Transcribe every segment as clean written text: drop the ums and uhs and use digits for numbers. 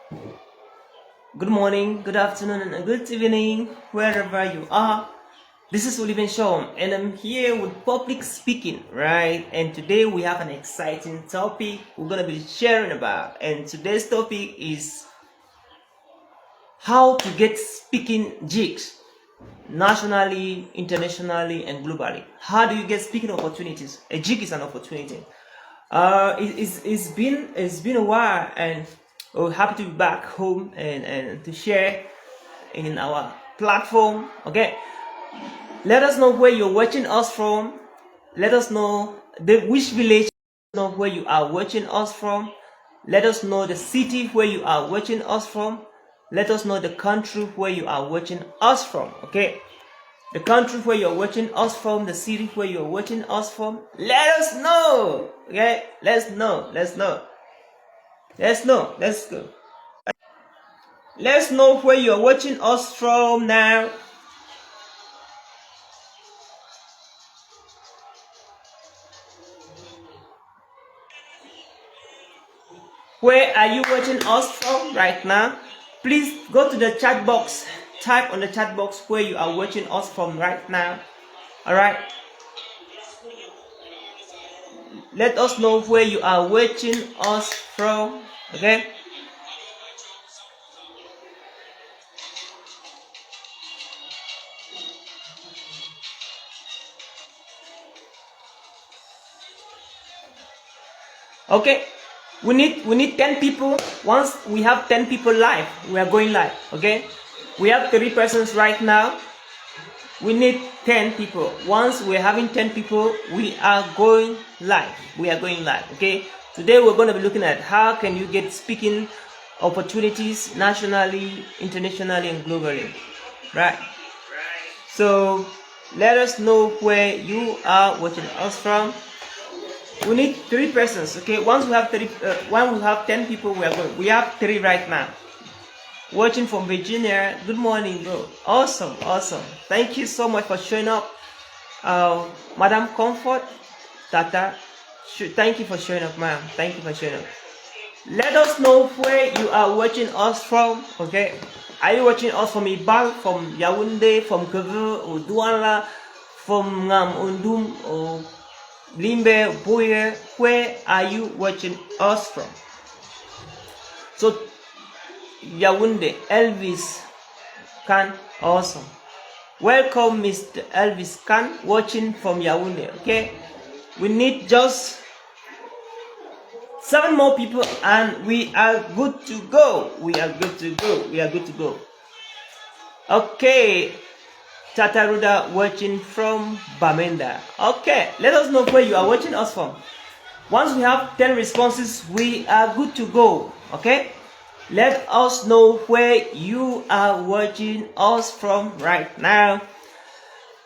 Good morning, good afternoon, and good evening, wherever you are. This is Oliver Shaw, and I'm here with public speaking, right? And today we have an exciting topic we're gonna be sharing about. And today's topic is how to get speaking gigs nationally, internationally, and globally. How do you get speaking opportunities? A gig is an opportunity. It's been a while, and we're happy to be back home and to share in our platform. Okay, let us know where you're watching us from. Let us know which village, know where you are watching us from. Let us know the city where you are watching us from. Let us know the country where you are watching us from. Okay, the country where you're watching us from, the city where you're watching us from. Let us know. Okay, let's know. Let's know. Let's know. Let's go. Let's know where you're watching us from now. Where are you watching us from right now? Please go to the chat box. Type on the chat box where you are watching us from right now. Alright? Let us know where you are watching us from. Okay? Okay? We need 10 people. Once we have 10 people live, we are going live. Okay? We have 3 persons right now. We need 10 people. Once we're having 10 people, we are going live. We are going live. Okay? Today we're going to be looking at how can you get speaking opportunities nationally, internationally, and globally. Right? So let us know where you are watching us from. We need 3 persons. Okay? Once we have 10 people, we have 3 right now. Watching from Virginia. Good morning, bro. Awesome. Thank you so much for showing up. Madam Comfort, Tata, thank you for showing up, ma'am. Thank you for showing up. Let us know where you are watching us from. Okay, are you watching us from Ibal, from Yaoundé, from Kovu, or Douala, from Ngam Undum, or Limbe, Boye? Where are you watching us from? So Yaoundé, Elvis Khan, awesome. Welcome, Mr. Elvis Khan, watching from Yaoundé. Okay, we need just 7 more people, and we are good to go. We are good to go. Okay, Tataruda watching from Bamenda. Okay, let us know where you are watching us from. Once we have 10 responses, we are good to go. Okay, let us know where you are watching us from right now.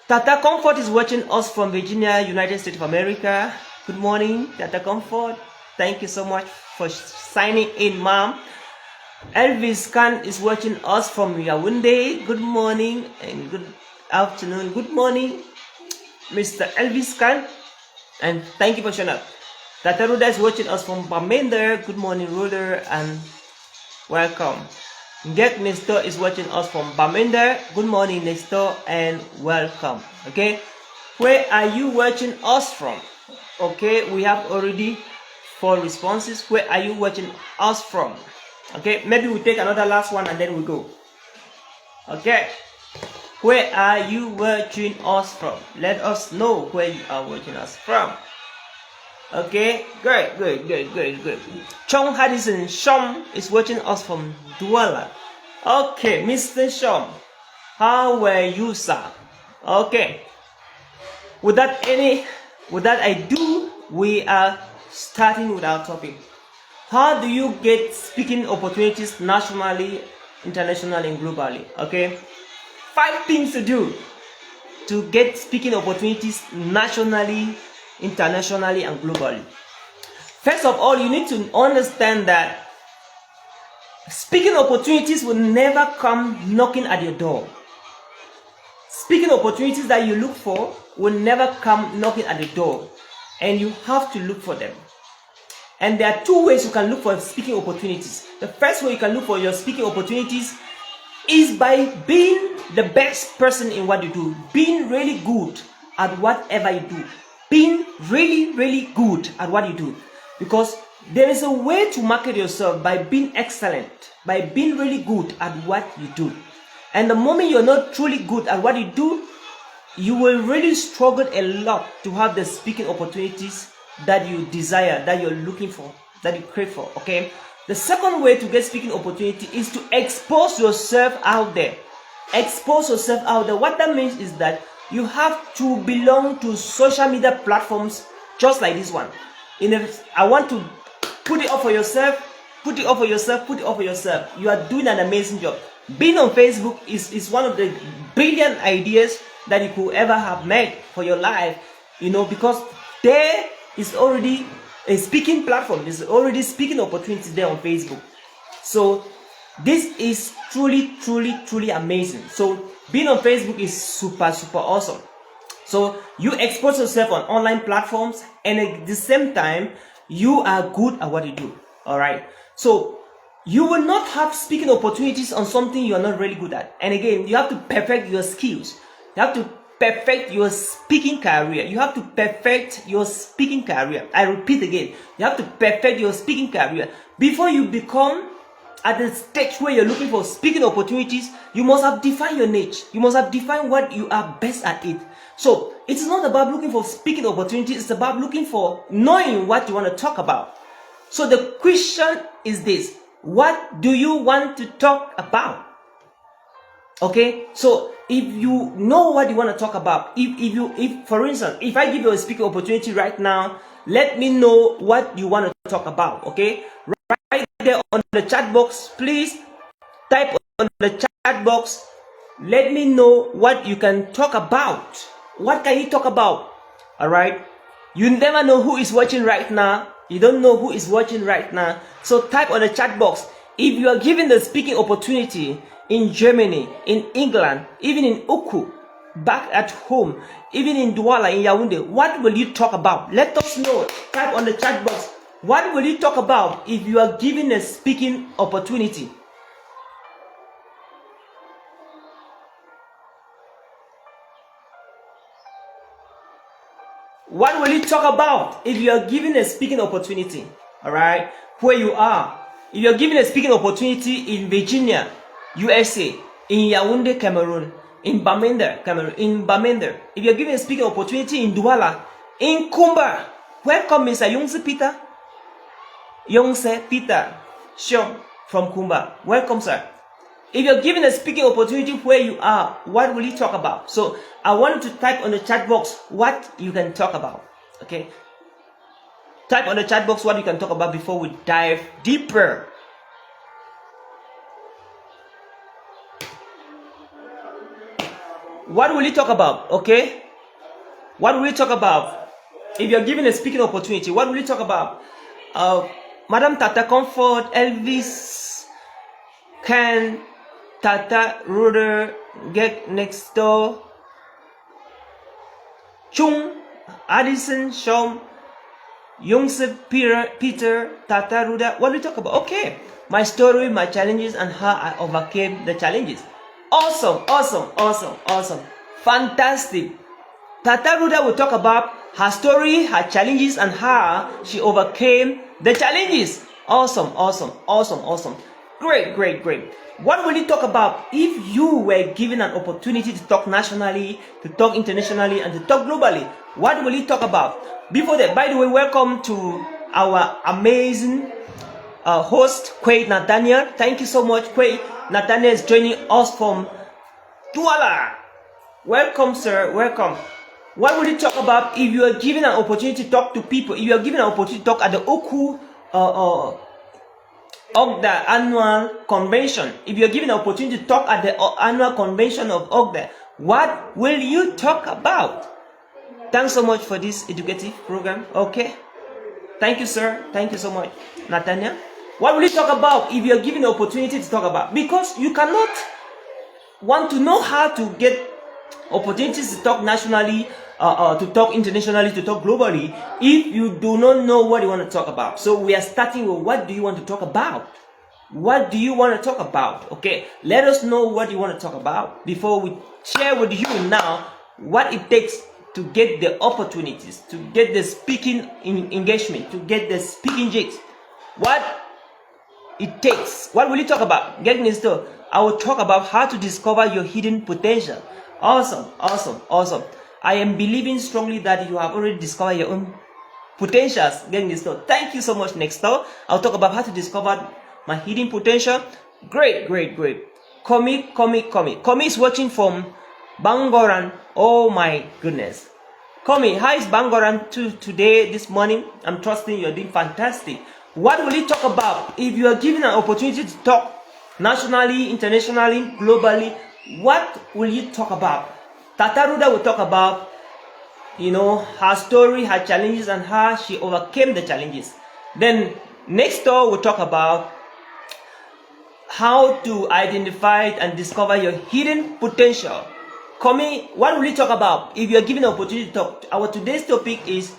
Tata Comfort is watching us from Virginia, United States of America. Good morning, Tata Comfort. Thank you so much for signing in, ma'am. Elvis Khan is watching us from Yaoundé. Good morning and good afternoon. Good morning, Mr. Elvis Khan. And thank you for showing up. Tata Ruda is watching us from Bamenda. Good morning, Ruder, and welcome. Get Nestor is watching us from Bamenda. Good morning, Nestor, and welcome. Okay, where are you watching us from? Okay, we have already 4 responses. Where are you watching us from? Okay, maybe we take another last one and then we go. Okay, where are you watching us from? Let us know where you are watching us from. Okay, good. Chong Haddison Shom is watching us from Douala. Okay, Mr. Shom, how were you, sir? Okay, with that we are starting with our topic. How do you get speaking opportunities nationally, internationally, and globally? Okay, 5 things to do to get speaking opportunities nationally, internationally, and globally. First of all, you need to understand that speaking opportunities will never come knocking at your door. Speaking opportunities that you look for will never come knocking at the door, and you have to look for them. And there are two ways you can look for speaking opportunities. The first way you can look for your speaking opportunities is by being the best person in what you do, being really good at whatever you do, being really good at what you do. Because there is a way to market yourself by being excellent, by being really good at what you do. And the moment you're not truly good at what you do, you will really struggle a lot to have the speaking opportunities that you desire, that you're looking for, that you crave for. Okay. The second way to get speaking opportunity is to expose yourself out there. Expose yourself out there. What that means is that you have to belong to social media platforms just like this one. I want to put it up for yourself, put it up for yourself, put it up for yourself. You are doing an amazing job. Being on Facebook is one of the brilliant ideas that you could ever have made for your life, because there is already a speaking platform. There's already speaking opportunities there on Facebook. So this is truly amazing. So being on Facebook is super awesome. So you expose yourself on online platforms, and at the same time you are good at what you do. All right. So you will not have speaking opportunities on something you are not really good at. And again, you have to perfect your skills. You have to perfect your speaking career. You have to perfect your speaking career. I repeat again, you have to perfect your speaking career. Before you become at the stage where you're looking for speaking opportunities, you must have defined your niche. You must have defined what you are best at it. So it's not about looking for speaking opportunities. It's about looking for knowing what you want to talk about. So the question is this: what do you want to talk about? Okay, so if you know what you want to talk about, if for instance, if I give you a speaking opportunity right now, let me know what you want to talk about. Okay, right there on the chat box, please type on the chat box. Let me know what you can talk about. What can you talk about? All right, you never know who is watching right now. You don't know who is watching right now, so type on the chat box. If you are given the speaking opportunity in Germany, in England, even in Uku, back at home, even in Douala, in Yaoundé, what will you talk about? Let us know. Type on the chat box. What will you talk about if you are given a speaking opportunity? What will you talk about if you are given a speaking opportunity? All right, where you are. If you are given a speaking opportunity in Virginia, USA, in Yaoundé, Cameroon, in Bamenda, Cameroon, in Bamenda. If you're given a speaking opportunity in Douala, in Kumba, welcome Mr. Yongse Peter. Yongse Peter Xiong from Kumba. Welcome, sir. If you're given a speaking opportunity where you are, what will you talk about? So I want you to type on the chat box what you can talk about. Okay? Type on the chat box what you can talk about before we dive deeper. What will you talk about? Okay? What will you talk about? If you're given a speaking opportunity, what will you talk about? Madam Tata Comfort, Elvis, Ken, Tata Ruder, Get Next Door, Chung, Addison, Shom, Yongse Peter, Tata Ruder. What will you talk about? Okay. My story, my challenges, and how I overcame the challenges. Awesome. Fantastic. Tata Ruda will talk about her story, her challenges, and how she overcame the challenges. Awesome. Great. What will you talk about if you were given an opportunity to talk nationally, to talk internationally, and to talk globally? What will you talk about? Before that, by the way, welcome to our amazing host, Quay Nathaniel. Thank you so much, Quay. Nathaniel is joining us from Douala. Welcome, sir. Welcome. What will you talk about if you are given an opportunity to talk to people? If you are given an opportunity to talk at the Oku OGDA annual convention, if you are given an opportunity to talk at the annual convention of OGDA, what will you talk about? Thanks so much for this educative program. Okay. Thank you, sir. Thank you so much, Nathaniel. What will you talk about if you are given an opportunity to talk about? Because you cannot want to know how to get opportunities to talk nationally to talk internationally, to talk globally, if you do not know what you want to talk about. So we are starting with, what do you want to talk about? What do you want to talk about? Okay, let us know what you want to talk about before we share with you now what it takes to get the opportunities, to get the speaking engagement, to get the speaking gigs. What it takes. What will you talk about? Getting this stuff. I will talk about how to discover your hidden potential. Awesome, awesome, awesome. I am believing strongly that you have already discovered your own potentials. Getting this stuff. Thank you so much. Next up, I'll talk about how to discover my hidden potential. Great, great, great. Komi is watching from Bangoran. Oh my goodness. Komi, how is Bangoran today, this morning? I'm trusting you're doing fantastic. What will you talk about? If you are given an opportunity to talk nationally, internationally, globally, what will you talk about? Tataruda will talk about, her story, her challenges, and how she overcame the challenges. Then next door, we'll talk about how to identify and discover your hidden potential. Komi, what will you talk about? If you are given an opportunity to talk, our today's topic is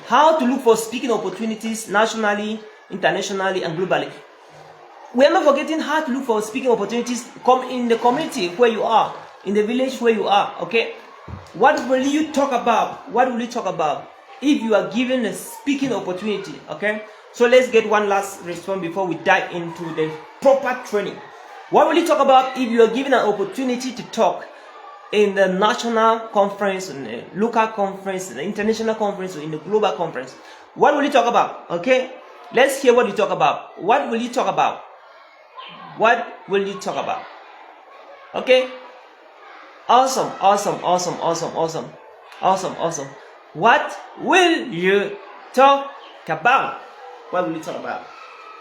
how to look for speaking opportunities nationally, internationally, and globally. We are not forgetting how to look for speaking opportunities in the community where you are, in the village where you are. Okay, what will you talk about? What will you talk about if you are given a speaking opportunity? Okay, so let's get one last response before we dive into the proper training. What will you talk about if you are given an opportunity to talk in the national conference, in the local conference, in the international conference, or in the global conference? What will you talk about? Okay, let's hear what you talk about. What will you talk about? What will you talk about? Okay, awesome. What will you talk about? What will you talk about?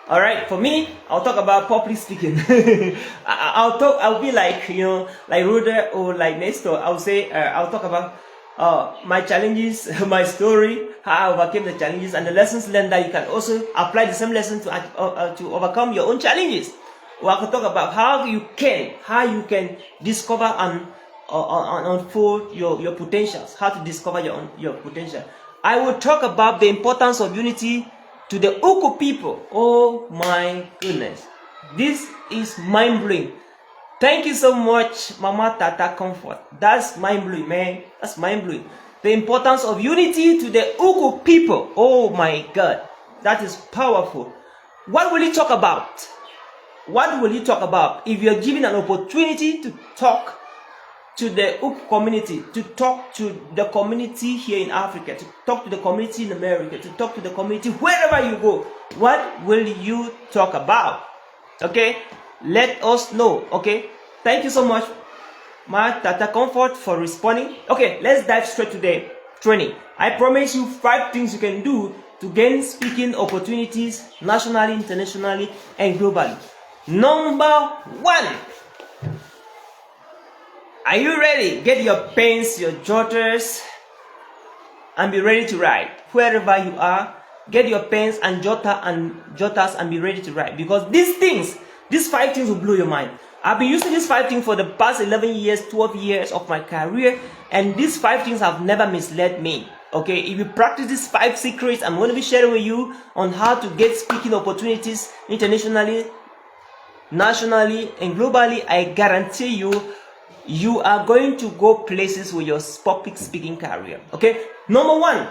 All right, for me, I'll talk about public speaking. I'll be like, like Ruder or like Nestor. I'll say, I'll talk about my challenges, my story, how I overcame the challenges, and the lessons learned that you can also apply the same lesson to overcome your own challenges. Or I could talk about how you can discover and unfold your potentials, how to discover your potential. I will talk about the importance of unity to the Uku people. Oh my goodness, this is mind-blowing. Thank you so much, Mama Tata Comfort. That's mind-blowing, man. That's mind-blowing. The importance of unity to the Uku people. Oh my God, that is powerful. What will you talk about? What will you talk about if you're given an opportunity to talk to the Uku community, to talk to the community here in Africa, to talk to the community in America, to talk to the community wherever you go? What will you talk about? Okay, let us know. Okay, thank you so much, my Tata Comfort, for responding. Okay, let's dive straight to the training. I promise you 5 things you can do to gain speaking opportunities nationally, internationally, and globally. Number 1. Are you ready? Get your pens, your jotters, and be ready to write. Wherever you are, get your pens and jotters and be ready to write. Because these 5 things will blow your mind. I've been using these 5 things for the past 11 years, 12 years of my career, and these 5 things have never misled me. Okay, if you practice these 5 secrets, I'm going to be sharing with you on how to get speaking opportunities internationally, nationally, and globally. I guarantee you are going to go places with your public speaking career. Okay, number 1,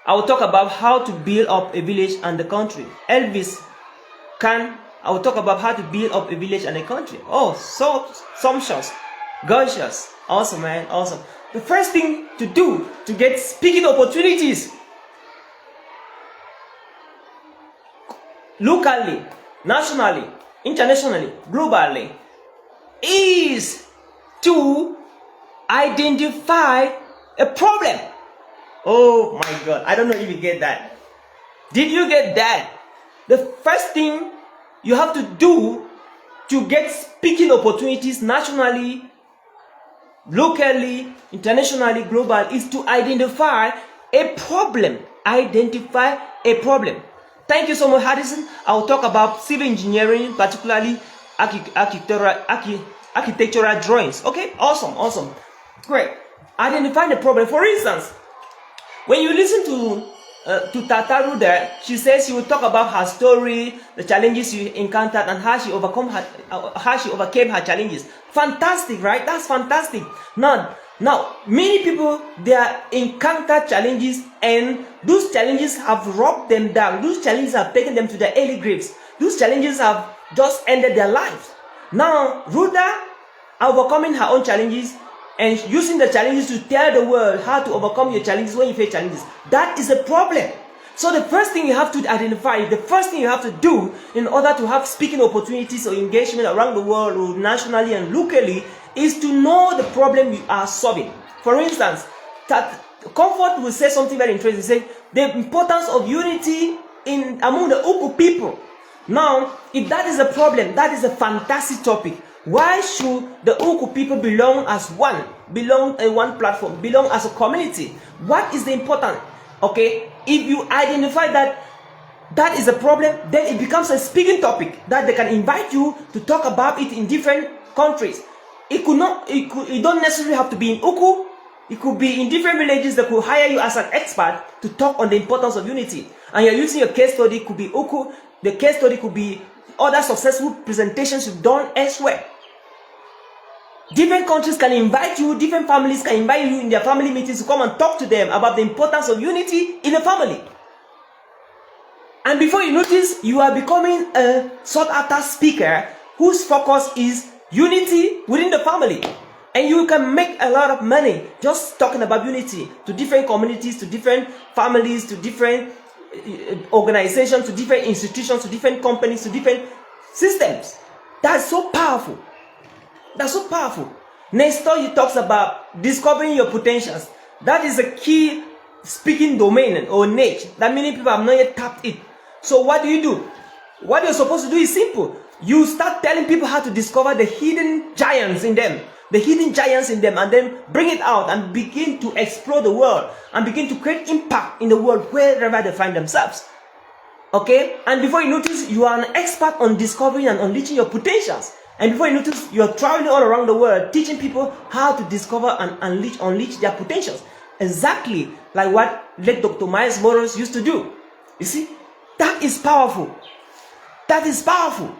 I will talk about how to build up a village and the country. I will talk about how to build up a village and a country. Oh, so sumptuous, gorgeous, awesome, man, awesome. The first thing to do to get speaking opportunities locally, nationally, internationally, globally, is to identify a problem. Oh my God, I don't know if you get that. Did you get that? The first thing you have to do to get speaking opportunities nationally, locally, internationally, global, is to identify a problem. Identify a problem. Thank you so much, Harrison. I'll talk about civil engineering, particularly architectural drawings. Okay, awesome, great. identify the problem. For instance, when you listen to Tata Ruda, she says she will talk about her story, the challenges she encountered, and how she overcame her challenges. Fantastic, right? That's fantastic. Now, many people, they are encountered challenges, and those challenges have robbed them down. Those challenges have taken them to their early graves. Those challenges have just ended their lives. Now, Ruda, overcoming her own challenges and using the challenges to tell the world how to overcome your challenges when you face challenges. That is a problem. So the first thing you have to identify, the first thing you have to do in order to have speaking opportunities or engagement around the world or nationally and locally is to know the problem you are solving. For instance, Comfort will say something very interesting. Say the importance of unity among the Uku people. Now, if that is a problem, that is a fantastic topic. Why should the Uku people belong as one, belong in one platform, belong as a community? What is the important? Okay, if you identify that is a problem, then it becomes a speaking topic that they can invite you to talk about it in different countries. It don't necessarily have to be in Uku. It could be in different villages that could hire you as an expert to talk on the importance of unity. And you're using your case study, it could be Uku. The case study could be other successful presentations you've done elsewhere. Different countries can invite you, different families can invite you in their family meetings to come and talk to them about the importance of unity in a family. And before you notice, you are becoming a sought-after speaker whose focus is unity within the family. And you can make a lot of money just talking about unity to different communities, to different families, to different organizations, to different institutions, to different companies, to different systems. That's so powerful. That's so powerful. Nestor, he talks about discovering your potentials. That is a key speaking domain or niche that many people have not yet tapped it. So what do? What you're supposed to do is simple. You start telling people how to discover the hidden giants in them. The hidden giants in them, and then bring it out and begin to explore the world and begin to create impact in the world wherever they find themselves. Okay? And before you notice, you are an expert on discovering and unleashing your potentials. And before you notice, you're traveling all around the world teaching people how to discover and unleash their potentials. Exactly like what late Dr. Miles Morales used to do. You see? That is powerful. That is powerful.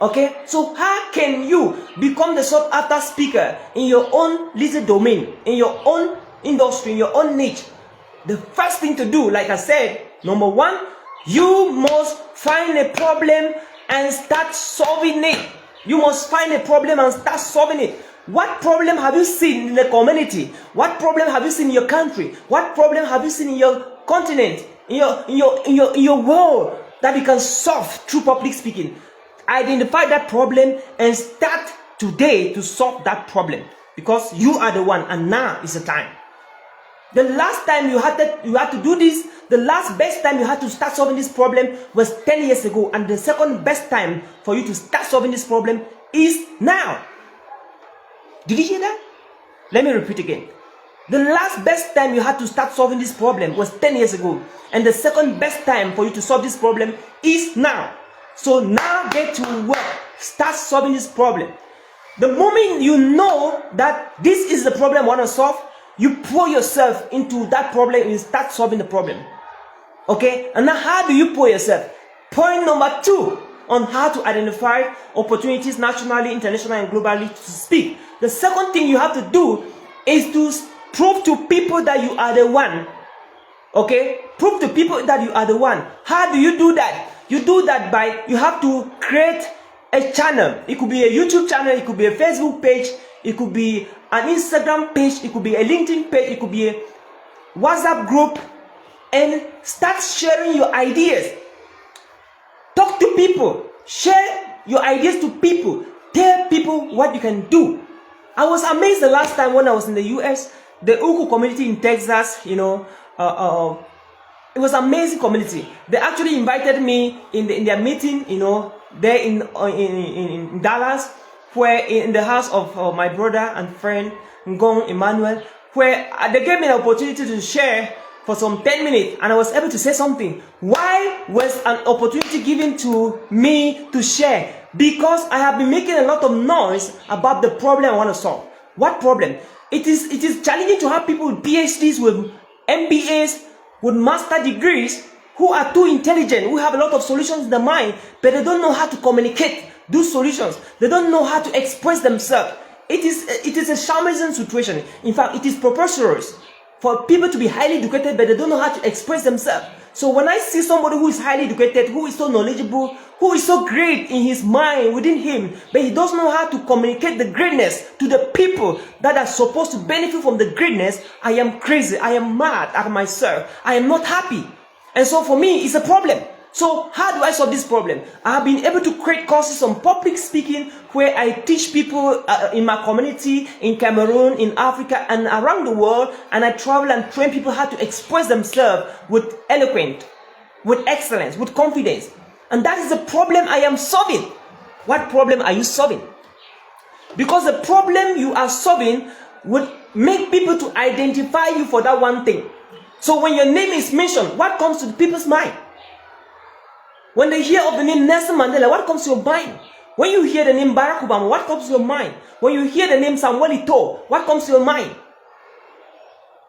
Okay? So how can you become the sought-after speaker in your own little domain, in your own industry, in your own niche? The first thing to do, like I said, number one, you must find a problem and start solving it. You must find a problem and start solving it. What problem have you seen in the community? What problem have you seen in your country? What problem have you seen in your continent, in your world that you can solve through public speaking? Identify that problem and start today to solve that problem, because you are the one, and now is the time. The last time you had to do this, the last best time you had to start solving this problem was 10 years ago, and the second best time for you to start solving this problem is now. Did you hear that? Let me repeat again. The last best time you had to start solving this problem was 10 years ago, and the second best time for you to solve this problem is now. So now get to work. Start solving this problem. The moment you know that this is the problem I want to solve, you pour yourself into that problem and you start solving the problem. Okay? And now how do you pour yourself? Point number 2 on how to identify opportunities nationally, internationally, and globally to speak. The second thing you have to do is to prove to people that you are the one. Okay? Prove to people that you are the one. How do you do that? You do that by, you have to create a channel. It could be a YouTube channel, it could be a Facebook page, it could be an Instagram page, it could be a LinkedIn page, it could be a WhatsApp group, and start sharing your ideas. Talk to people. Share your ideas to people. Tell people what you can do. I was amazed the last time when I was in the US, the Uku community in Texas, it was an amazing community. They actually invited me in their meeting, there in Dallas, where in the house of my brother and friend Ngong Emmanuel, where they gave me an opportunity to share for some 10 minutes, and I was able to say something. Why was an opportunity given to me to share? Because I have been making a lot of noise about the problem I want to solve. What problem? It is challenging to have people with PhDs, with MBAs, with master degrees, who are too intelligent, who have a lot of solutions in their mind, but they don't know how to communicate those solutions. They don't know how to express themselves. It is a shamanism situation. In fact, it is preposterous for people to be highly educated, but they don't know how to express themselves. So when I see somebody who is highly educated, who is so knowledgeable, who is so great in his mind, within him, but he doesn't know how to communicate the greatness to the people that are supposed to benefit from the greatness, I am crazy, I am mad at myself, I am not happy. And so for me, it's a problem. So how do I solve this problem? I have been able to create courses on public speaking where I teach people in my community, in Cameroon, in Africa, and around the world, and I travel and train people how to express themselves with eloquence, with excellence, with confidence. And that is the problem I am solving. What problem are you solving? Because the problem you are solving would make people to identify you for that one thing. So when your name is mentioned, what comes to the people's mind? When they hear of the name Nelson Mandela, what comes to your mind? When you hear the name Barack Obama, what comes to your mind? When you hear the name Samuel Eto'o, what comes to your mind?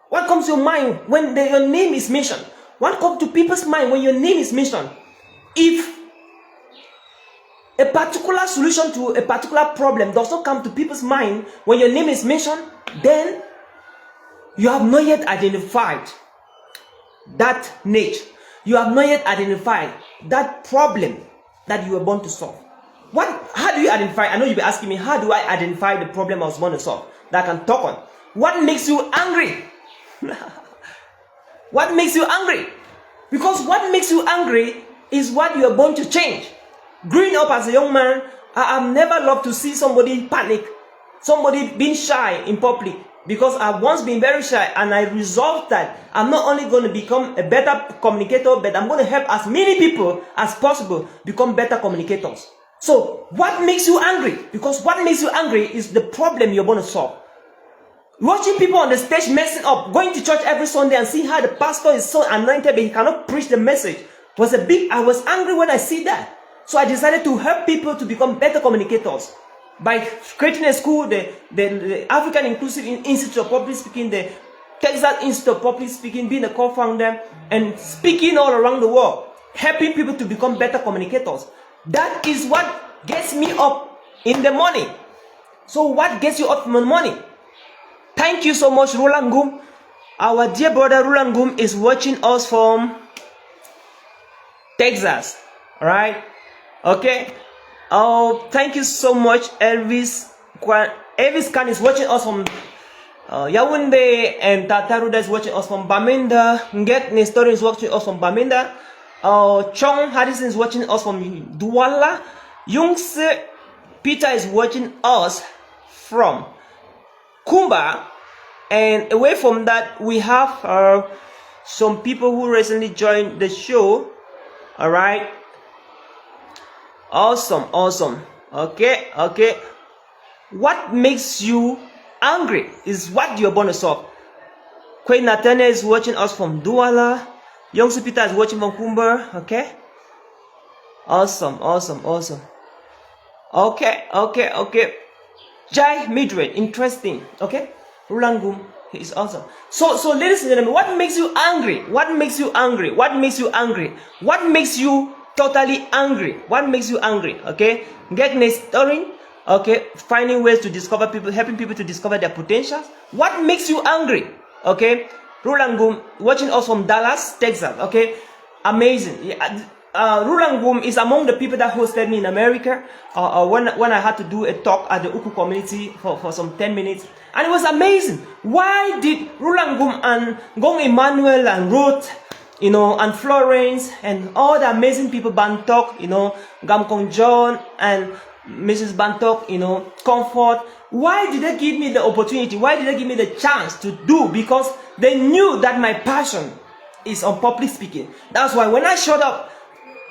What comes to your mind when your name is mentioned? What comes to people's mind when your name is mentioned? If a particular solution to a particular problem does not come to people's mind when your name is mentioned, then you have not yet identified that niche. You have not yet identified that problem that you were born to solve. How do you identify? I know you'll be asking me, how do I identify the problem I was born to solve that I can talk on? What makes you angry? What makes you angry? Because what makes you angry is what you are born to change. Growing up as a young man, I have never loved to see somebody panic, somebody being shy in public. Because I've once been very shy, and I resolved that I'm not only going to become a better communicator, but I'm going to help as many people as possible become better communicators. So what makes you angry? Because what makes you angry is the problem you're going to solve. Watching people on the stage messing up, going to church every Sunday and seeing how the pastor is so anointed but he cannot preach the message I was angry when I see that. So I decided to help people to become better communicators by creating a school, the African Inclusive Institute of Public Speaking, the Texas Institute of Public Speaking, being a co-founder and speaking all around the world, helping people to become better communicators. That is what gets me up in the morning. So what gets you up in the morning? Thank you so much, Roland Goom. Our dear brother Roland Goom is watching us from Texas. All right? Okay. Oh, thank you so much, Elvis. Elvis Khan is watching us from Yaoundé, and Tataruda is watching us from Bamenda. Nget Nestor is watching us from Bamenda. Chong Harrison is watching us from Douala. Yungse Peter is watching us from Kumba. And away from that, we have some people who recently joined the show. All right. Awesome. Okay. What makes you angry is what you're born to solve. Queen Nathaniel is watching us from Douala. Youngsu Peter is watching from Kumba. Okay. Awesome. Okay. Jai Midred, interesting. Okay. Roland Goom is awesome. So ladies and gentlemen, what makes you angry? What makes you angry? What makes you angry? What makes you totally angry? What makes you angry? Okay. Get nurturing. Okay. Finding ways to discover people, helping people to discover their potentials. What makes you angry? Okay. Roland Goom watching us from Dallas, Texas. Okay. Amazing. Roland Goom is among the people that hosted me in America when I had to do a talk at the Uku community for some 10 minutes. And it was amazing. Why did Roland Goom and Gong Emmanuel and Ruth, and Florence and all the amazing people, Bantok, Gamkong John and Mrs. Bantok, Comfort, why did they give me the opportunity? Why did they give me the chance to do? Because they knew that my passion is on public speaking. That's why when I showed up,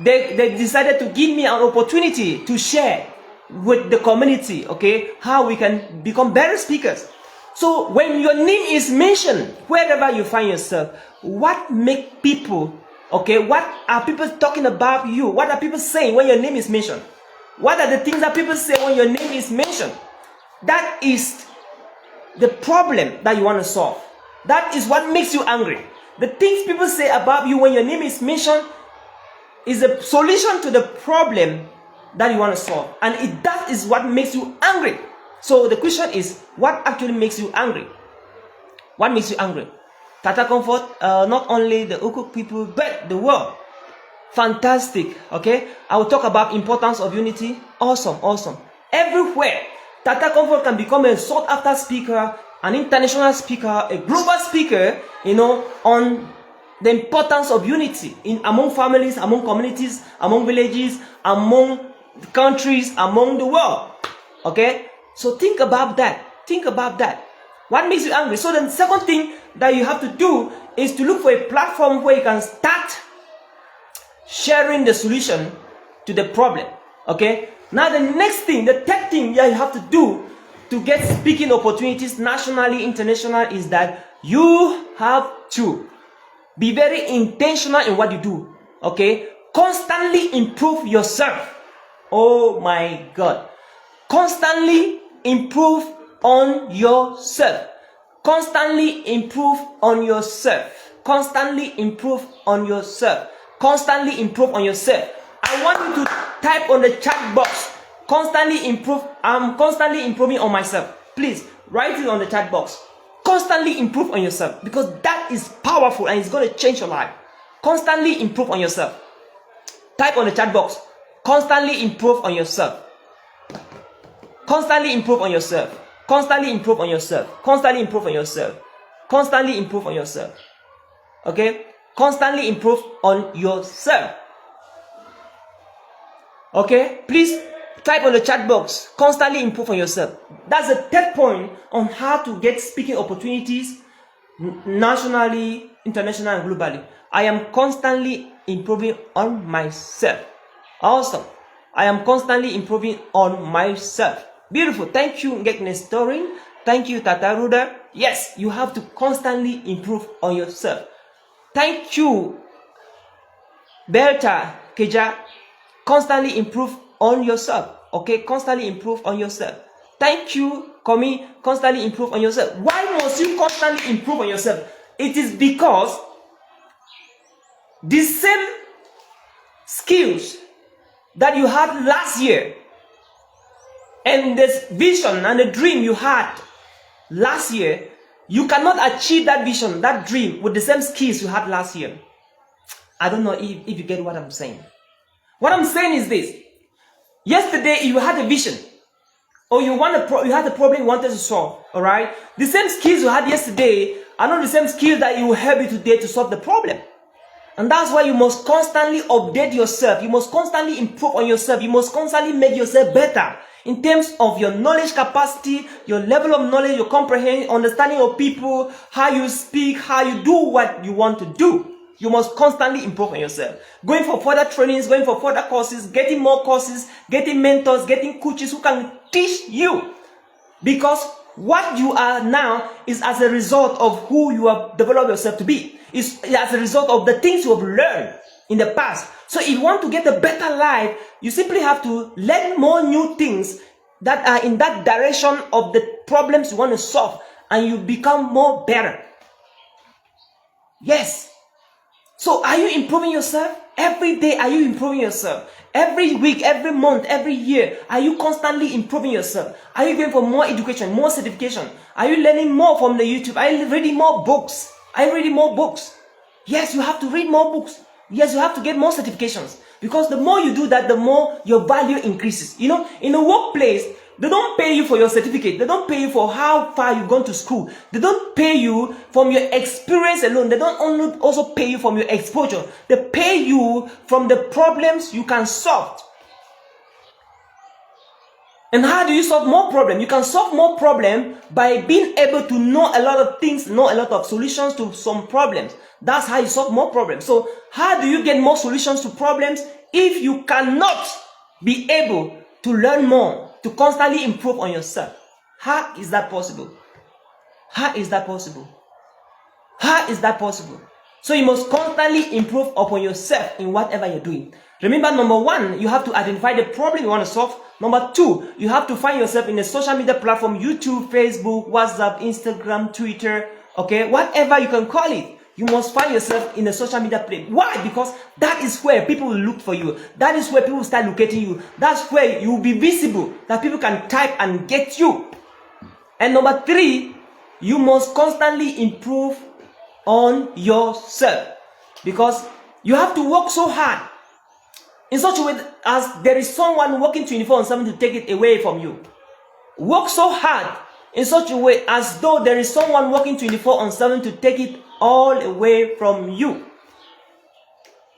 they decided to give me an opportunity to share with the community, okay, how we can become better speakers. So when your name is mentioned, wherever you find yourself, what make people, okay, what are people talking about you? What are people saying when your name is mentioned? What are the things that people say when your name is mentioned? That is the problem that you want to solve. That is what makes you angry. The things people say about you when your name is mentioned is a solution to the problem that you want to solve. And that is what makes you angry. So the question is, what actually makes you angry? What makes you angry? Tata Comfort, not only the Ukuk people, but the world. Fantastic, okay? I will talk about importance of unity. Awesome, awesome. Everywhere, Tata Comfort can become a sought-after speaker, an international speaker, a global speaker, on the importance of unity among families, among communities, among villages, among countries, among the world. Okay? So think about that. Think about that. What makes you angry? So the second thing that you have to do is to look for a platform where you can start sharing the solution to the problem. Okay? Now the next thing, the third thing that you have to do to get speaking opportunities nationally, international, is that you have to be very intentional in what you do. Okay? Constantly improve yourself. Oh my God. Constantly improve on yourself. Constantly improve on yourself. Constantly improve on yourself. Constantly improve on yourself. I want you to type on the chat box, constantly improve. I'm constantly improving on myself. Please write it on the chat box. Constantly improve on yourself, because that is powerful and it's going to change your life. Constantly improve on yourself. Type on the chat box, constantly improve on yourself. Constantly improve on yourself. Constantly improve on yourself. Constantly improve on yourself. Constantly improve on yourself. Okay? Constantly improve on yourself. Okay? Please type on the chat box, constantly improve on yourself. That's the third point on how to get speaking opportunities nationally, internationally, and globally. I am constantly improving on myself. Awesome. I am constantly improving on myself. Beautiful. Thank you, Ngek Nestorin. Thank you, Tata Ruda. Yes, you have to constantly improve on yourself. Thank you, Berta Keja. Constantly improve on yourself. Okay, constantly improve on yourself. Thank you, Komi. Constantly improve on yourself. Why must you constantly improve on yourself? It is because the same skills that you had last year and this vision and the dream you had last year, you cannot achieve that vision, that dream with the same skills you had last year. I don't know if you get what I'm saying. What I'm saying is this. Yesterday you had a vision, or you had a problem you wanted to solve, all right? The same skills you had yesterday are not the same skills that will help you today to solve the problem. And that's why you must constantly update yourself. You must constantly improve on yourself. You must constantly make yourself better in terms of your knowledge capacity, your level of knowledge, your comprehension, understanding of people, how you speak, how you do what you want to do. You must constantly improve on yourself. Going for further trainings, going for further courses, getting more courses, getting mentors, getting coaches who can teach you. Because what you are now is as a result of who you have developed yourself to be. It's as a result of the things you have learned in the past. So if you want to get a better life, you simply have to learn more new things that are in that direction of the problems you want to solve, and you become more better. Yes. So are you improving yourself? Every day, are you improving yourself? Every week, every month, every year, are you constantly improving yourself? Are you going for more education, more certification? Are you learning more from the YouTube? Are you reading more books? Are you reading more books? Yes, you have to read more books. Yes, you have to get more certifications. Because the more you do that, the more your value increases. You know, in a workplace, they don't pay you for your certificate. They don't pay you for how far you've gone to school. They don't pay you from your experience alone. They don't only also pay you from your exposure. They pay you from the problems you can solve. And how do you solve more problems? You can solve more problems by being able to know a lot of things, know a lot of solutions to some problems. That's how you solve more problems. So how do you get more solutions to problems if you cannot be able to learn more, to constantly improve on yourself? How is that possible? How is that possible? How is that possible? So you must constantly improve upon yourself in whatever you're doing. Remember, number one, you have to identify the problem you want to solve. Number two, you have to find yourself in a social media platform, YouTube, Facebook, WhatsApp, Instagram, Twitter, okay, whatever you can call it. You must find yourself in a social media place. Why? Because that is where people will look for you. That is where people will start locating you. That's where you will be visible, that people can type and get you. And number three, you must constantly improve on yourself, because you have to work so hard in such a way as there is someone working 24/7 to take it away from you. Work so hard in such a way as though there is someone working 24/7 to take it all away from you.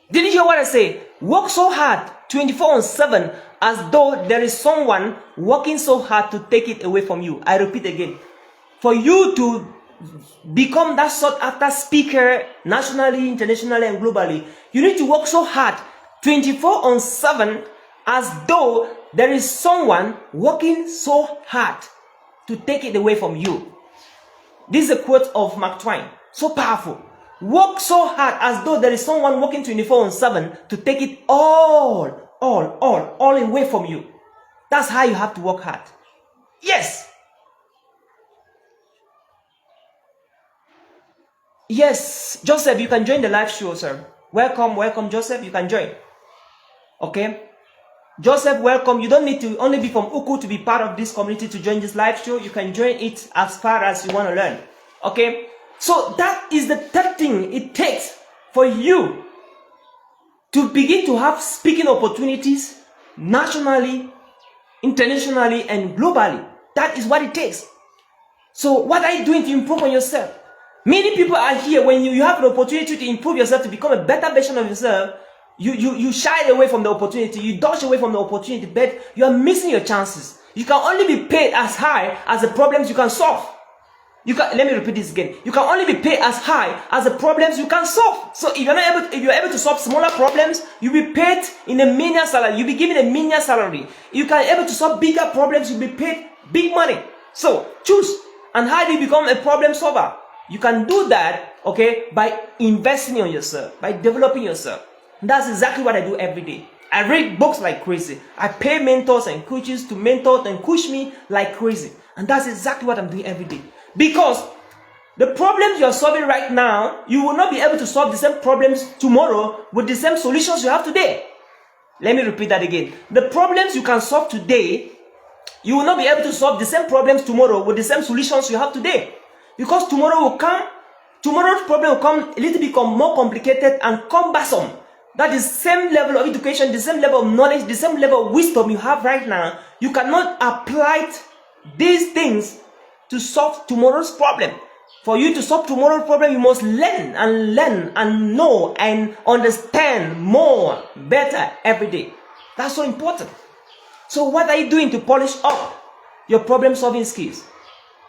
Did you hear what I say? Work so hard 24/7 as though there is someone working so hard to take it away from you. I repeat again. For you to become that sought after speaker nationally, internationally, and globally, you need to work so hard 24/7 as though there is someone working so hard to take it away from you. This is a quote of Mark Twain. So powerful. Work so hard as though there is someone working 24/7 to take it all away from you. That's how you have to work hard. Yes. Yes, Joseph, you can join the live show, sir. Welcome, Joseph. You can join. Okay. Joseph, welcome. You don't need to only be from Uku to be part of this community to join this live show. You can join it as far as you want to learn. Okay. So that is the third thing it takes for you to begin to have speaking opportunities nationally, internationally, and globally. That is what it takes. So what are you doing to improve on yourself? Many people are here when you have an opportunity to improve yourself, to become a better version of yourself. You shy away from the opportunity, you dodge away from the opportunity, but you are missing your chances. You can only be paid as high as the problems you can solve. Let me repeat this again. You can only be paid as high as the problems you can solve. So if you're able to solve smaller problems, you'll be paid in a menial salary. You'll be given a menial salary. If you can able to solve bigger problems, you'll be paid big money. So choose. And how do you become a problem solver? You can do that, okay, by investing on yourself, by developing yourself. And that's exactly what I do every day. I read books like crazy. I pay mentors and coaches to mentor and coach me like crazy. And that's exactly what I'm doing every day. Because the problems you're solving right now, you will not be able to solve the same problems tomorrow with the same solutions you have today. Let me repeat that again. The problems you can solve today, you will not be able to solve the same problems tomorrow with the same solutions you have today. Because tomorrow's problem will come a little bit more complicated and cumbersome. That is the same level of education, the same level of knowledge, the same level of wisdom you have right now. You cannot apply these things to solve tomorrow's problem. For you to solve tomorrow's problem, you must learn and know and understand more, better every day. That's so important. So what are you doing to polish up your problem solving skills?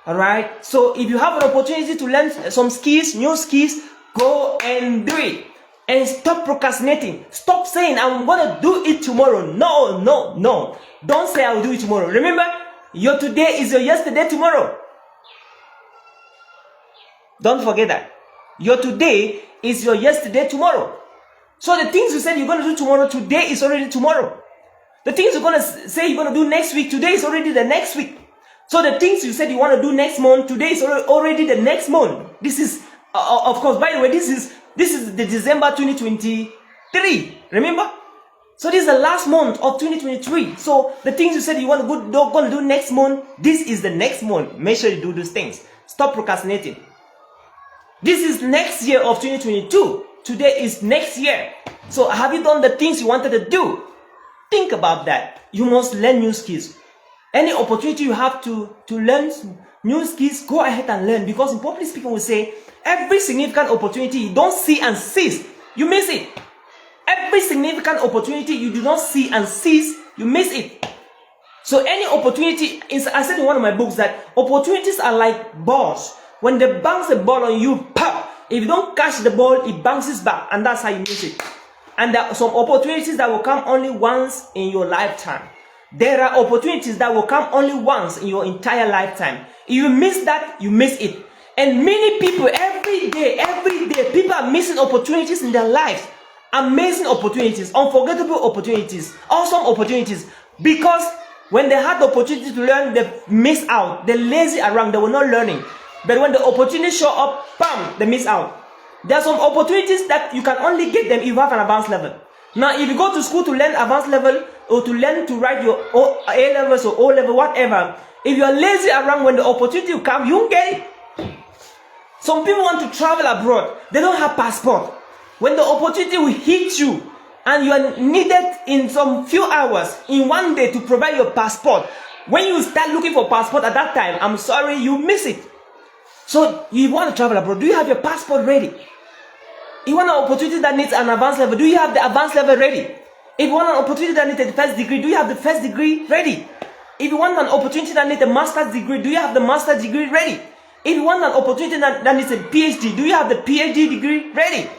Alright, so if you have an opportunity to learn some skills, new skills, go and do it. And stop procrastinating. Stop saying, I'm going to do it tomorrow. No. Don't say I'll do it tomorrow. Remember, your today is your yesterday tomorrow. Don't forget that. Your today is your yesterday tomorrow. So the things you said you're going to do tomorrow, today is already tomorrow. The things you're going to say you're going to do next week, today is already the next week. So the things you said you want to do next month, today is already the next month. This is, of course, by the way, this is the December 2023. Remember? So this is the last month of 2023. So the things you said you want to do next month, this is the next month. Make sure you do those things. Stop procrastinating. This is next year of 2022. Today is next year. So have you done the things you wanted to do? Think about that. You must learn new skills. Any opportunity you have to learn new skills, go ahead and learn. Because in public speaking, we say, every significant opportunity you don't see and seize, you miss it. Every significant opportunity you do not see and seize, you miss it. So any opportunity, I said in one of my books that opportunities are like balls. When they bounce a ball on you, pop. If you don't catch the ball, it bounces back, and that's how you miss it. And there are some opportunities that will come only once in your lifetime. There are opportunities that will come only once in your entire lifetime. If you miss that, you miss it. And many people every day, every day people are missing opportunities in their lives. Amazing opportunities, unforgettable opportunities, awesome opportunities. Because when they had the opportunity to learn, they miss out. They're lazy around, they were not learning. But when the opportunities show up, bam, they miss out. There are some opportunities that you can only get them if you have an advanced level. Now, if you go to school to learn advanced level or to learn to write your A levels or O level, whatever, if you are lazy around, when the opportunity will come, you won't get it. Some people want to travel abroad. They don't have passport. When the opportunity will hit you and you are needed in some few hours, in one day, to provide your passport, when you start looking for passport at that time, I'm sorry, you miss it. So you want to travel abroad, do you have your passport ready? You want an opportunity that needs an advanced level, do you have the advanced level ready? If you want an opportunity that needs a first degree, do you have the first degree ready? If you want an opportunity that needs a master's degree, do you have the master's degree ready? If you want an opportunity that needs a PhD, do you have the PhD degree ready?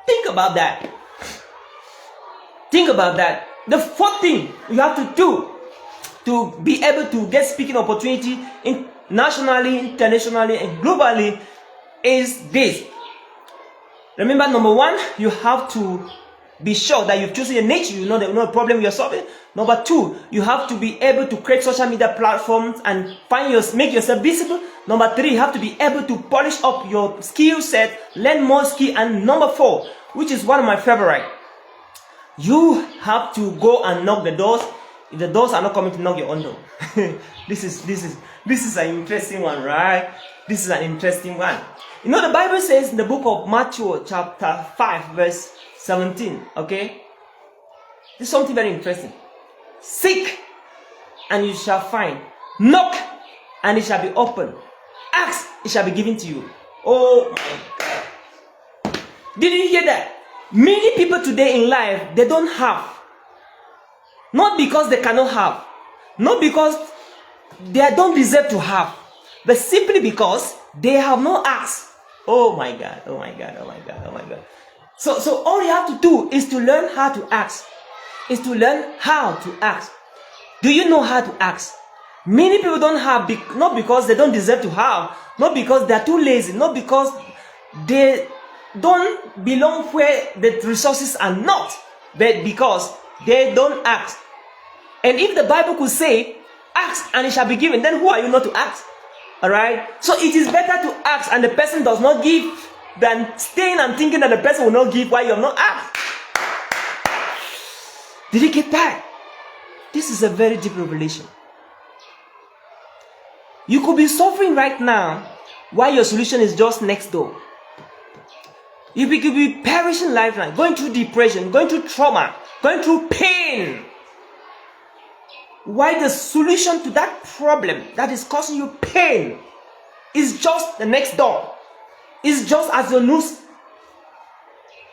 Think about that. Think about that. The fourth thing you have to do to be able to get speaking opportunity nationally, internationally, and globally is this. Remember, number one, you have to be sure that you've chosen a niche, you know the problem you're solving. Number two, you have to be able to create social media platforms and make yourself visible. Number three, you have to be able to polish up your skill set, learn more skill. And number four, which is one of my favorite, you have to go and knock the doors. If the doors are not coming to knock your own door. This is an interesting one, right? This is an interesting one. You know, the Bible says in the book of Matthew chapter 5 verse 17, okay? This is something very interesting. Seek and you shall find. Knock and it shall be opened. Ask, it shall be given to you. Oh my God. Did you hear that? Many people today in life, they don't have. Not because they cannot have. Not because they don't deserve to have. But simply because they have not asked. Oh my God, oh my God, oh my God, oh my God. So all you have to do is to learn how to ask. Is to learn how to ask. Do you know how to ask? Many people don't have, not because they don't deserve to have, not because they are too lazy, not because they don't belong where the resources are not, but because they don't ask. And if the Bible could say, ask and it shall be given, then who are you not to ask? Alright? So it is better to ask and the person does not give than staying and thinking that the person will not give while you have not asked. Did you get that? This is a very deep revelation. You could be suffering right now while your solution is just next door. You could be perishing lifeline, going through depression, going through trauma, going through pain. Why the solution to that problem that is causing you pain is just the next door. It's just at your nose.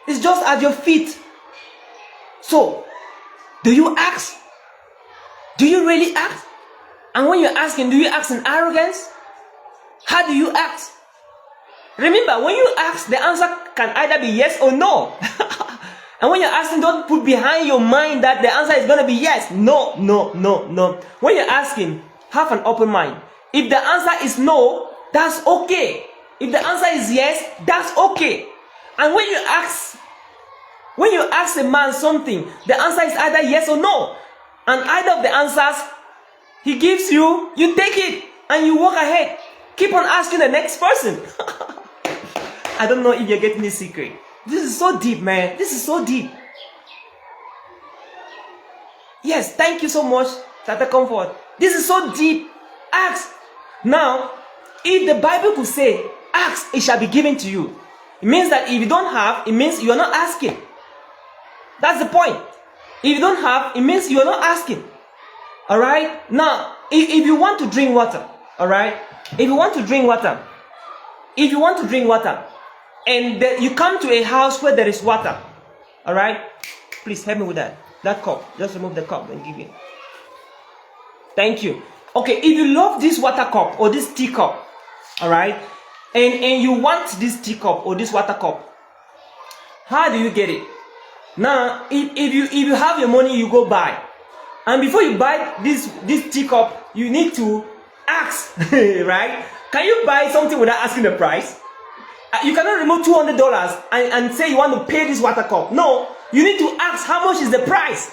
It's just at your feet. So, do you ask? Do you really ask? And when you're asking, do you ask in arrogance? How do you ask? Remember, when you ask, the answer can either be yes or no. And when you're asking, don't put behind your mind that the answer is going to be yes. No, no, no, no. When you're asking, have an open mind. If the answer is no, that's okay. If the answer is yes, that's okay. And when you ask a man something, the answer is either yes or no. And either of the answers he gives you, you take it and you walk ahead. Keep on asking the next person. I don't know if you're getting this secret. This is so deep, man. This is so deep. Yes, thank you so much, Tata Comfort. This is so deep. Ask. Now, if the Bible could say, ask, it shall be given to you. It means that if you don't have, it means you are not asking. That's the point. If you don't have, it means you are not asking. Alright? Now, if you want to drink water, alright? If you want to drink water, and you come to a house where there is water, alright? Please help me with that cup. Just remove the cup and give it. Thank you. Okay, if you love this water cup or this tea cup, alright, and you want this tea cup or this water cup, how do you get it? Now, if you have your money, you go buy. And before you buy this teacup, you need to ask, right? Can you buy something without asking the price? You cannot remove $200 and say you want to pay this water cup. No, you need to ask how much is the price.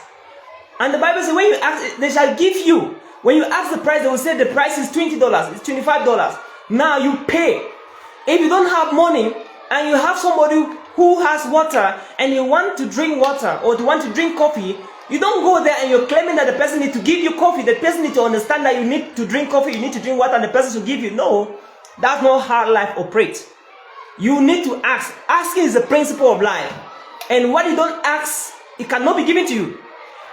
And the Bible says when you ask, they shall give you. When you ask the price, they will say the price is $20, it's $25. Now you pay. If you don't have money and you have somebody who has water and you want to drink water or you want to drink coffee, you don't go there and you're claiming that the person needs to give you coffee. The person needs to understand that you need to drink coffee, you need to drink water, and the person should give you. No, that's not how life operates. You need to ask. Asking is the principle of life. And what you don't ask, it cannot be given to you.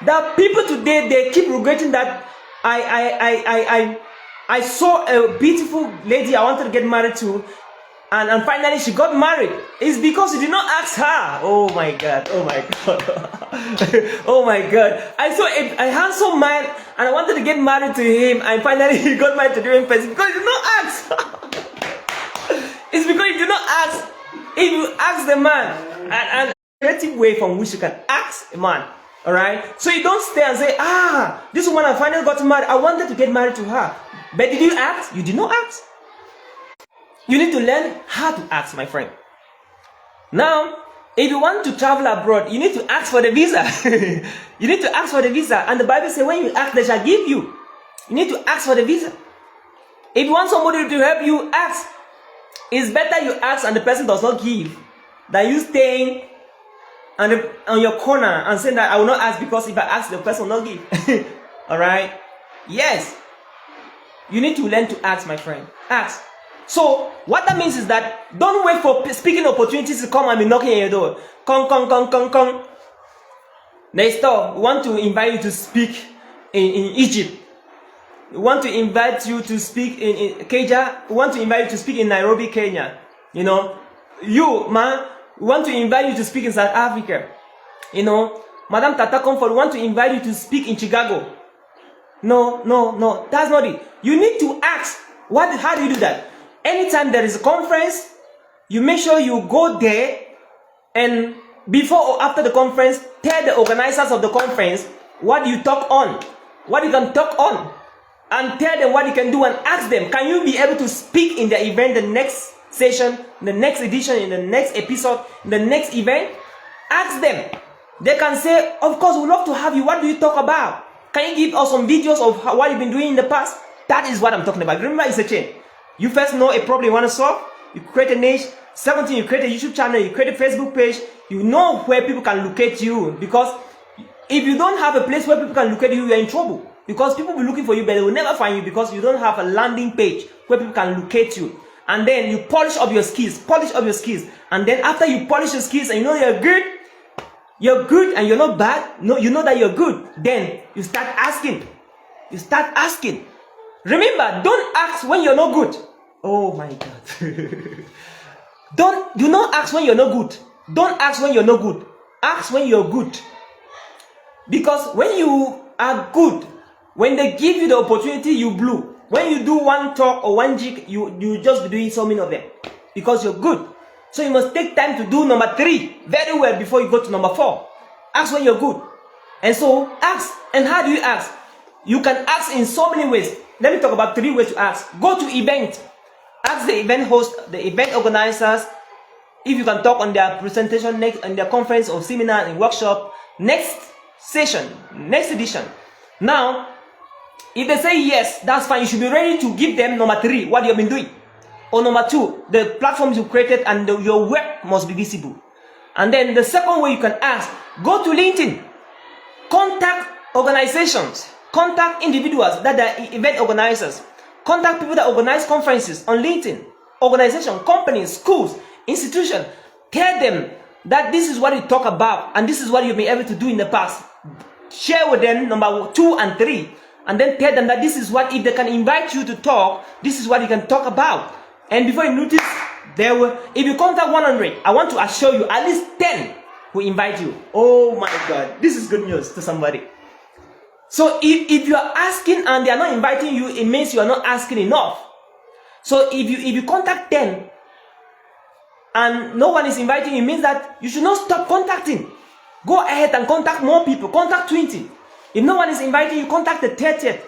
There are people today, they keep regretting that I saw a beautiful lady I wanted to get married to, and finally she got married. It's because you did not ask her. Oh my God, oh my God. Oh my God. I saw a handsome man and I wanted to get married to him, and finally he got married to a different person because you did not ask. It's because you do not ask. If you ask the man, and creative way from which you can ask a man, all right? So you don't stay and say, this woman I finally got married, I wanted to get married to her. But did you ask? You did not ask. You need to learn how to ask, my friend. Now, if you want to travel abroad, you need to ask for the visa. You need to ask for the visa. And the Bible says when you ask, they shall give you. You need to ask for the visa. If you want somebody to help you, ask. It's better you ask and the person does not give than you staying on your corner and saying that I will not ask because if I ask, the person will not give. Alright? Yes. You need to learn to ask, my friend. Ask. So, what that means is that don't wait for speaking opportunities to come and be knocking on your door. Come. Next door, we want to invite you to speak in Egypt. We want to invite you to speak in Kenya. We want to invite you to speak in Nairobi, Kenya. You know, you, man, we want to invite you to speak in South Africa. You know, Madam Tata Comfort, we want to invite you to speak in Chicago. No, that's not it. You need to ask. How do you do that? Anytime there is a conference, you make sure you go there, and before or after the conference, tell the organizers of the conference what you talk on, what you can talk on, and tell them what you can do, and ask them, can you be able to speak in the event, the next session, the next edition, in the next episode, the next event? Ask them. They can say, of course, we'd love to have you. What do you talk about? Can you give us some videos of what you've been doing in the past? That is what I'm talking about. Remember, it's a chain. You first know a problem you want to solve. You create a niche. Second thing, you create a YouTube channel. You create a Facebook page. You know where people can locate you. Because if you don't have a place where people can locate you, you're in trouble. Because people will be looking for you, but they will never find you because you don't have a landing page where people can locate you. And then you polish up your skills. And then after you polish your skills and you know you're good and you're not bad, no, you know that you're good, then you start asking. Remember, don't ask when you're not good. Oh my God. Do not ask when you're not good. Don't ask when you're not good. Ask when you're good. Because when you are good, when they give you the opportunity, you blew. When you do one talk or one jig, you just be doing so many of them. Because you're good. So you must take time to do number 3 very well before you go to number 4. Ask when you're good. And so, ask. And how do you ask? You can ask in so many ways. Let me talk about 3 ways to ask. Go to event. Ask the event host, the event organizers, if you can talk on their presentation, next on their conference or seminar and workshop, next session, next edition. Now, if they say yes, that's fine. You should be ready to give them number 3, what you have been doing. Or number 2, the platforms you created and your work must be visible. And then the second way you can ask, go to LinkedIn. Contact organizations. Contact individuals that are event organizers. Contact people that organize conferences on LinkedIn. Organization, companies, schools, institutions. Tell them that this is what you talk about and this is what you've been able to do in the past. Share with them number 2 and 3. And then tell them that this is what, if they can invite you to talk, this is what you can talk about. And before you notice, if you contact 100, I want to assure you at least 10 will invite you. Oh my God, this is good news to somebody. So if you are asking and they are not inviting you, it means you are not asking enough. So if you contact 10 and no one is inviting you, it means that you should not stop contacting. Go ahead and contact more people. Contact 20. If no one is inviting you, contact the 30th.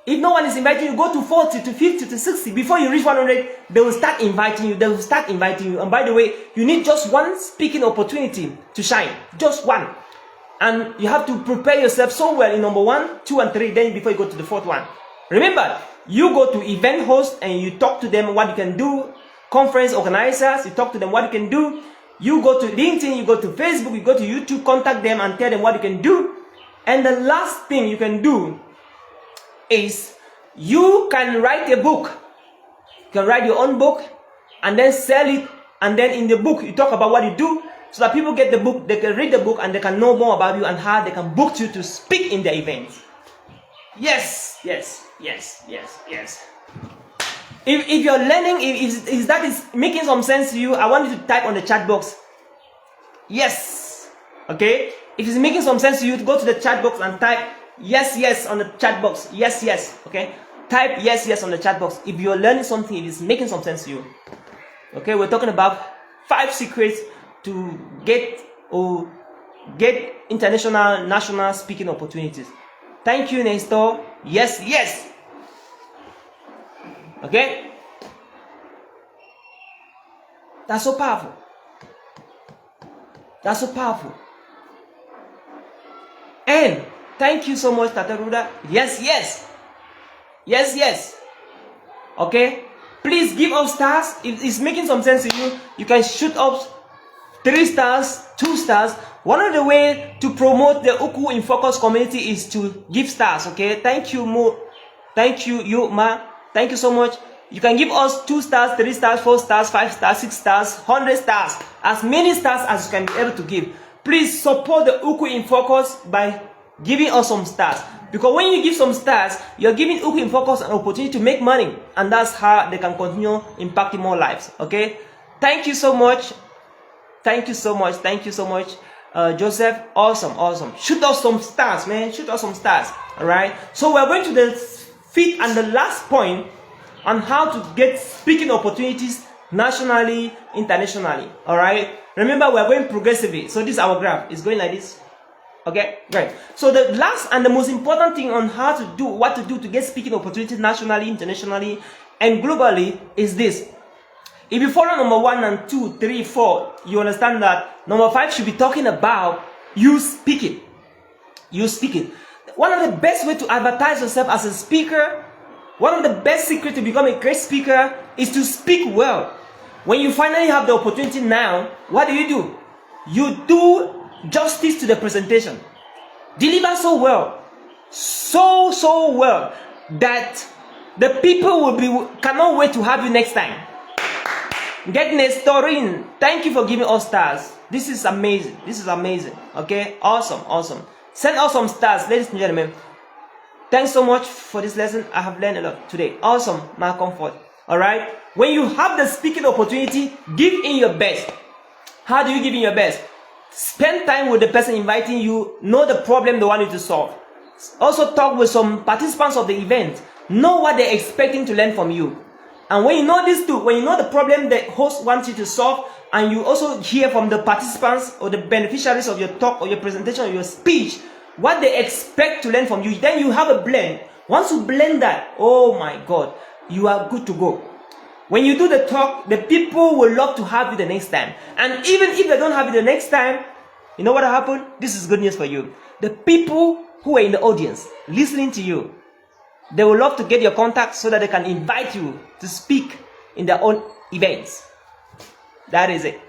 If no one is inviting you, go to 40 to 50 to 60. Before you reach 100, they will start inviting you. They will start inviting you. And by the way, you need just one speaking opportunity to shine. Just one. And you have to prepare yourself so well in number 1, 2, and 3. Then before you go to the 4th one. Remember, you go to event host and you talk to them what you can do. Conference organizers, you talk to them what you can do. You go to LinkedIn, you go to Facebook, you go to YouTube, contact them and tell them what you can do. And the last thing you can do is you can write a book. You can write your own book and then sell it, and then in the book you talk about what you do so that people get the book, they can read the book and they can know more about you and how they can book you to speak in the event. Yes, yes, yes, yes, yes. If you're learning, if that is making some sense to you, I want you to type on the chat box yes. Okay, if it's making some sense to you, to go to the chat box and type yes, yes on the chat box. Yes, yes. Okay, type yes, yes on the chat box if you're learning something, if it's making some sense to you. Okay, we're talking about 5 secrets to get international, national speaking opportunities. Thank you, Nestor. Yes, yes. Okay, that's so powerful. That's so powerful. And thank you so much, Tataruda. Yes, yes. Yes, yes. Okay, please give up stars. If it's making some sense to you, you can shoot up 3 stars, 2 stars. One of the ways to promote the Uku in Focus community is to give stars. Okay, thank you, Mo. Thank you, Ma. Thank you so much. You can give us 2 stars, 3 stars, 4 stars, 5 stars, 6 stars, 100 stars, as many stars as you can be able to give. Please support the Uku in Focus by giving us some stars. Because when you give some stars, you're giving Uku in Focus an opportunity to make money, and that's how they can continue impacting more lives. Okay? Thank you so much. Thank you so much. Thank you so much, Joseph. Awesome, awesome. Shoot us some stars, man. Shoot us some stars. All right. So we're going to the 5th and the last point on how to get speaking opportunities nationally, internationally. All right. Remember, we're going progressively. So this is our graph. It's going like this. Okay, great. So the last and the most important thing on how to do, what to do to get speaking opportunities nationally, internationally, and globally is this. If you follow number 1 and 2, 3, 4, you understand that number 5 should be talking about you speaking. You speaking. One of the best ways to advertise yourself as a speaker, one of the best secrets to become a great speaker is to speak well. When you finally have the opportunity now, what do? You do justice to the presentation. Deliver so well, so well that the people cannot wait to have you next time. Get Nestorin. Thank you for giving us stars. This is amazing. This is amazing. Okay, awesome, awesome. Send us some stars, ladies and gentlemen. Thanks so much for this lesson. I have learned a lot today. Awesome, my comfort. All right. When you have the speaking opportunity, give in your best. How do you give in your best? Spend time with the person inviting you. Know the problem they want you to solve. Also talk with some participants of the event. Know what they're expecting to learn from you. And when you know this too, when you know the problem the host wants you to solve, and you also hear from the participants or the beneficiaries of your talk or your presentation or your speech, what they expect to learn from you, then you have a blend. Once you blend that, oh my God, you are good to go. When you do the talk, the people will love to have you the next time. And even if they don't have you the next time, you know what will happen? This is good news for you. The people who are in the audience listening to you, they will love to get your contact so that they can invite you to speak in their own events. That is it.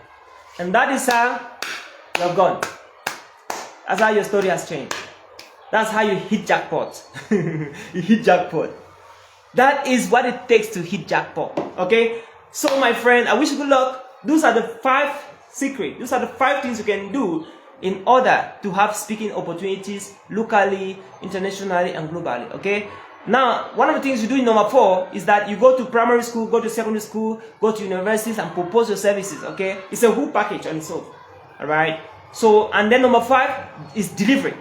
And that is how you're gone. That's how your story has changed. That's how you hit jackpot. You hit jackpot. That is what it takes to hit jackpot. Okay? So my friend, I wish you good luck. Those are the 5 secrets. Those are the 5 things you can do in order to have speaking opportunities locally, internationally, and globally. Okay? Now, one of the things you do in number 4 is that you go to primary school, go to secondary school, go to universities and propose your services. Okay? It's a whole package on itself. Alright? So, and then number 5 is delivery.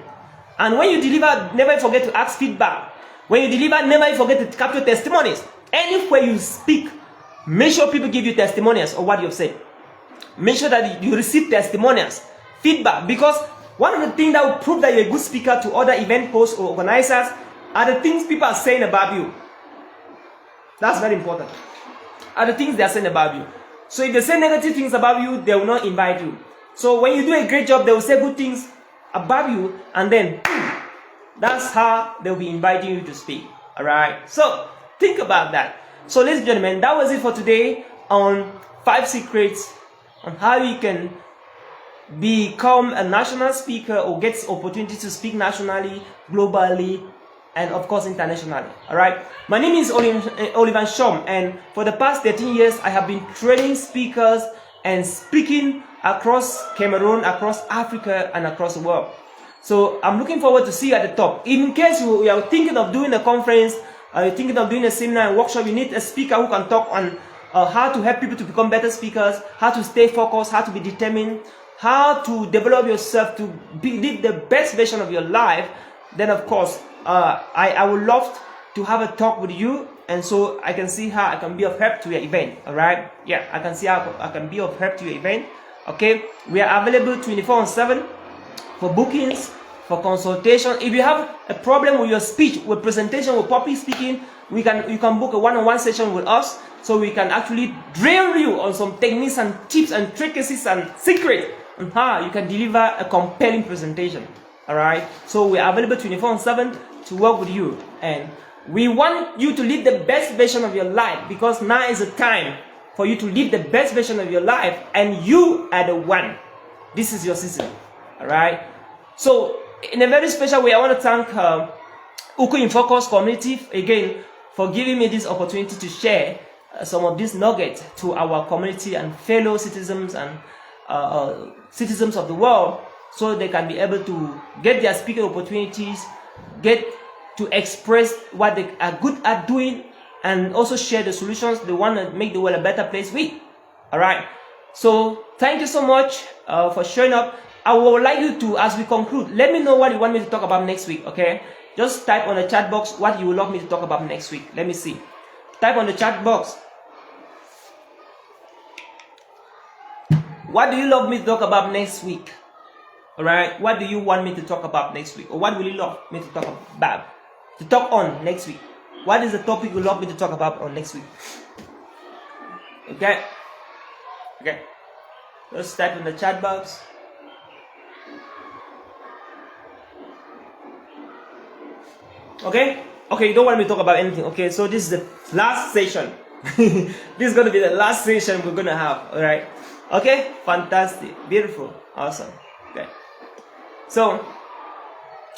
And when you deliver, never forget to ask feedback. When you deliver, never forget to capture testimonies. Anywhere you speak, make sure people give you testimonials of what you've said. Make sure that you receive testimonials, feedback, because one of the things that will prove that you're a good speaker to other event hosts or organizers are the things people are saying about you. That's very important. Are the things they are saying about you. So if they say negative things about you, they will not invite you. So when you do a great job, they will say good things about you, and then that's how they'll be inviting you to speak. Alright? So think about that. So ladies and gentlemen, that was it for today on 5 secrets on how you can become a national speaker or get opportunity to speak nationally, globally, and of course internationally. Alright, my name is Oliver Shom, and for the past 13 years I have been training speakers and speaking across Cameroon, across Africa, and across the world. So I'm looking forward to see you at the top. In case you are thinking of doing a conference, you're thinking of doing a seminar and workshop, you need a speaker who can talk on how to help people to become better speakers, how to stay focused, how to be determined, how to develop yourself to live the best version of your life, then of course I would love to have a talk with you, and so I can see how I can be of help to your event. All right, yeah, I can see how I can be of help to your event. Okay, we are available 24/7 for bookings, for consultation. If you have a problem with your speech, with presentation, with public speaking, you can book a one-on-one session with us, so we can actually drill you on some techniques and tips and tricks and secrets on how you can deliver a compelling presentation. All right, so we are available 24/7 to work with you, and we want you to live the best version of your life, because now is the time for you to live the best version of your life, and you are the one. This is your season. All right, so in a very special way, I want to thank Uku in Focus community again for giving me this opportunity to share some of these nuggets to our community and fellow citizens and citizens of the world, so they can be able to get their speaking opportunities, get to express what they are good at doing, and also share the solutions they want to make the world a better place with. All right, so thank you so much for showing up. I would like you to, as we conclude, let me know what you want me to talk about next week. Okay, just type on the chat box what you would love me to talk about next week. Let me see. Type on the chat box, what do you love me to talk about next week? All right, what do you want me to talk about next week, or what will you love me to talk about, to talk on next week? What is the topic you love me to talk about on next week? Okay, just type in the chat box. Okay, you don't want me to talk about anything. Okay, so this is the last session. This is going to be the last session we're going to have. All right, okay, fantastic, beautiful, awesome. Okay, so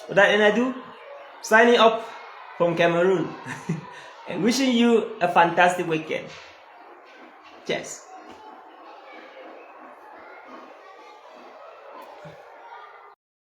without any ado, signing up from Cameroon and wishing you a fantastic weekend. Cheers.